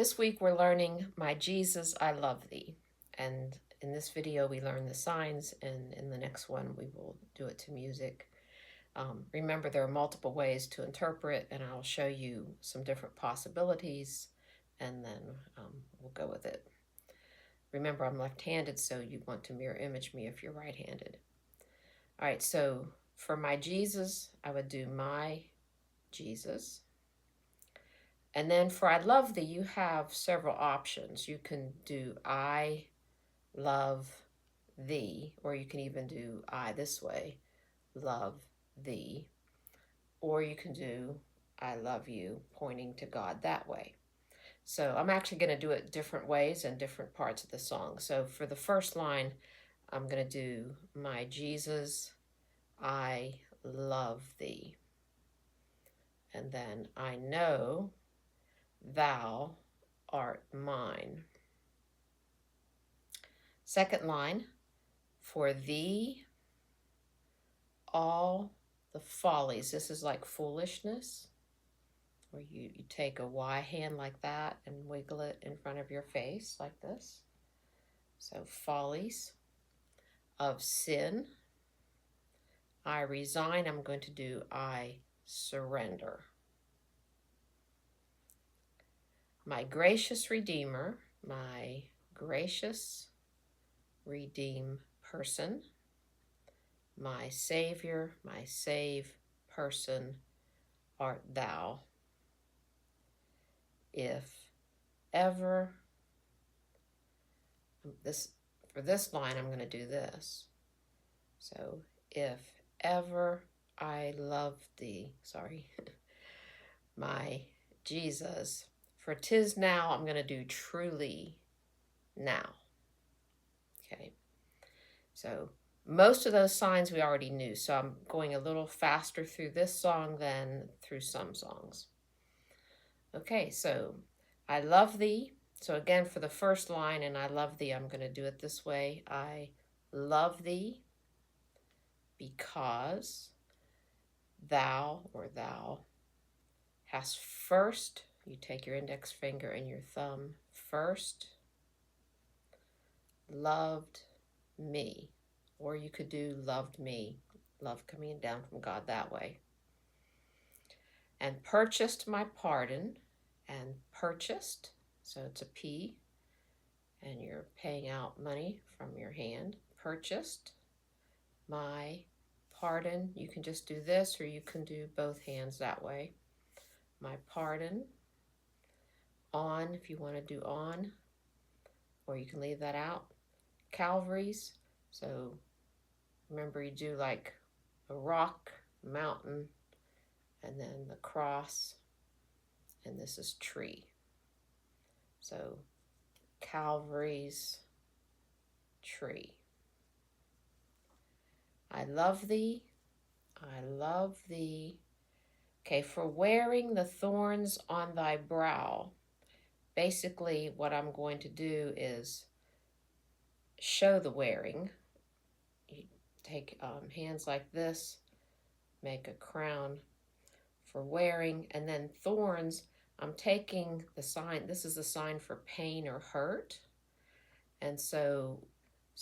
This week we're learning My Jesus, I Love Thee. And in this video we learn the signs, and in the next one we will do it to music. Remember, there are multiple ways to interpret, and I'll show you some different possibilities, and then we'll go with it. Remember, I'm left-handed, so you want to mirror image me if you're right-handed. All right, so for My Jesus, I would do My Jesus. And then for I love thee, you have several options. You can do I love thee, or you can even do I this way, love thee. Or you can do I love you, pointing to God that way. So I'm actually going to do it different ways in different parts of the song. So for the first line, I'm going to do My Jesus, I love thee. And then I know thou art mine. Second line, for thee all the follies. This is like foolishness, where you take a Y hand like that and wiggle it in front of your face like this. So follies of sin. I resign. I'm going to do I surrender. My gracious Redeemer, my gracious redeem person, my Savior, my save person art thou. If ever, for this line, I'm going to do this. So, if ever I love thee, my Jesus, for 'tis now, I'm going to do truly now. Okay, so most of those signs we already knew, so I'm going a little faster through this song than through some songs. Okay, so I love thee. So again, for the first line, and I love thee, I'm going to do it this way. I love thee because thou hast first, you take your index finger and your thumb, first loved me. Or you could do loved me, love coming down from God that way. And purchased my pardon, and purchased, so it's a P, and you're paying out money from your hand. Purchased my pardon. You can just do this, or you can do both hands that way. My pardon. On, if you want to do on, or you can leave that out. Calvaries, so remember you do like a rock, mountain, and then the cross, and this is tree. So Calvary's tree. I love thee, I love thee. Okay, for wearing the thorns on thy brow. Basically, what I'm going to do is show the wearing. You take hands like this, make a crown for wearing, and then thorns, I'm taking the sign, this is the sign for pain or hurt. And so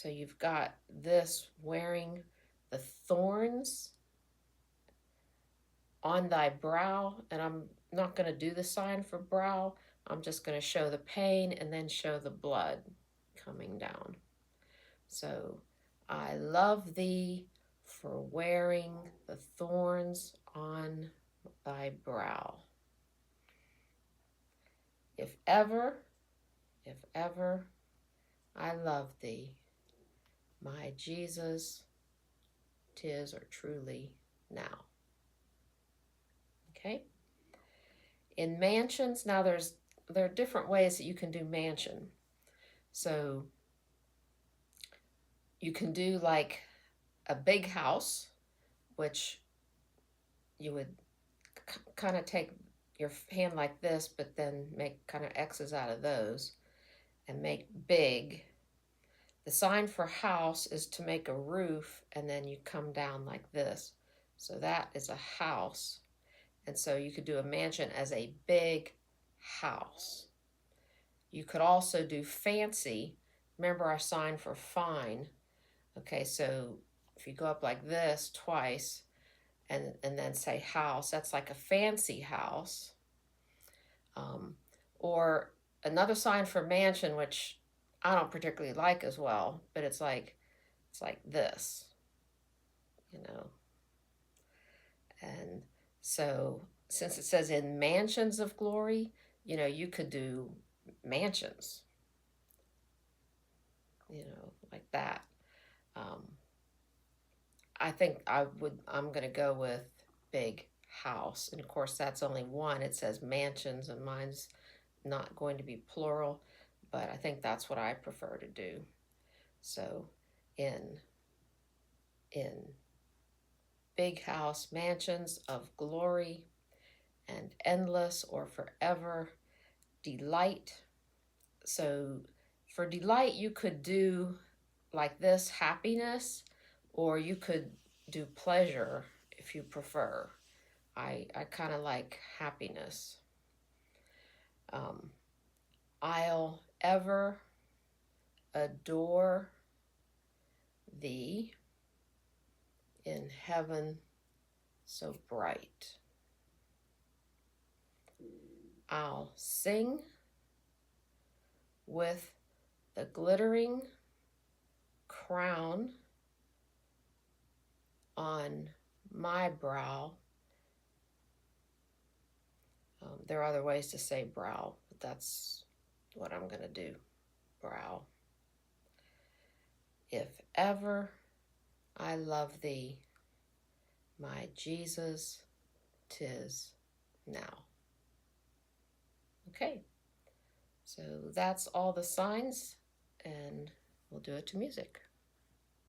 you've got this wearing the thorns on thy brow, and I'm not going to do the sign for brow. I'm just going to show the pain and then show the blood coming down. So I love thee for wearing the thorns on thy brow. If ever I love thee, my Jesus, 'tis or truly now. Okay? In mansions, now there are different ways that you can do mansion. So you can do like a big house, which you would kind of take your hand like this, but then make kind of X's out of those and make big. The sign for house is to make a roof, and then you come down like this. So that is a house. And so you could do a mansion as a big house. You could also do fancy. Remember our sign for fine. Okay, so if you go up like this twice and then say house, that's like a fancy house. Or another sign for mansion, which I don't particularly like as well, but it's like this, you know. And so since it says in mansions of glory, you know, you could do mansions, you know, like that. I think I'm going to go with big house. And of course, that's only one. It says mansions, and mine's not going to be plural, but I think that's what I prefer to do. So in big house, mansions of glory and endless or forever delight. So for delight, you could do like this, happiness, or you could do pleasure if you prefer. I kind of like happiness. I'll ever adore thee in heaven so bright. I'll sing with the glittering crown on my brow. There are other ways to say brow, but that's what I'm going to do, brow. If ever I love thee, my Jesus, 'tis now. Okay, so that's all the signs, and we'll do it to music.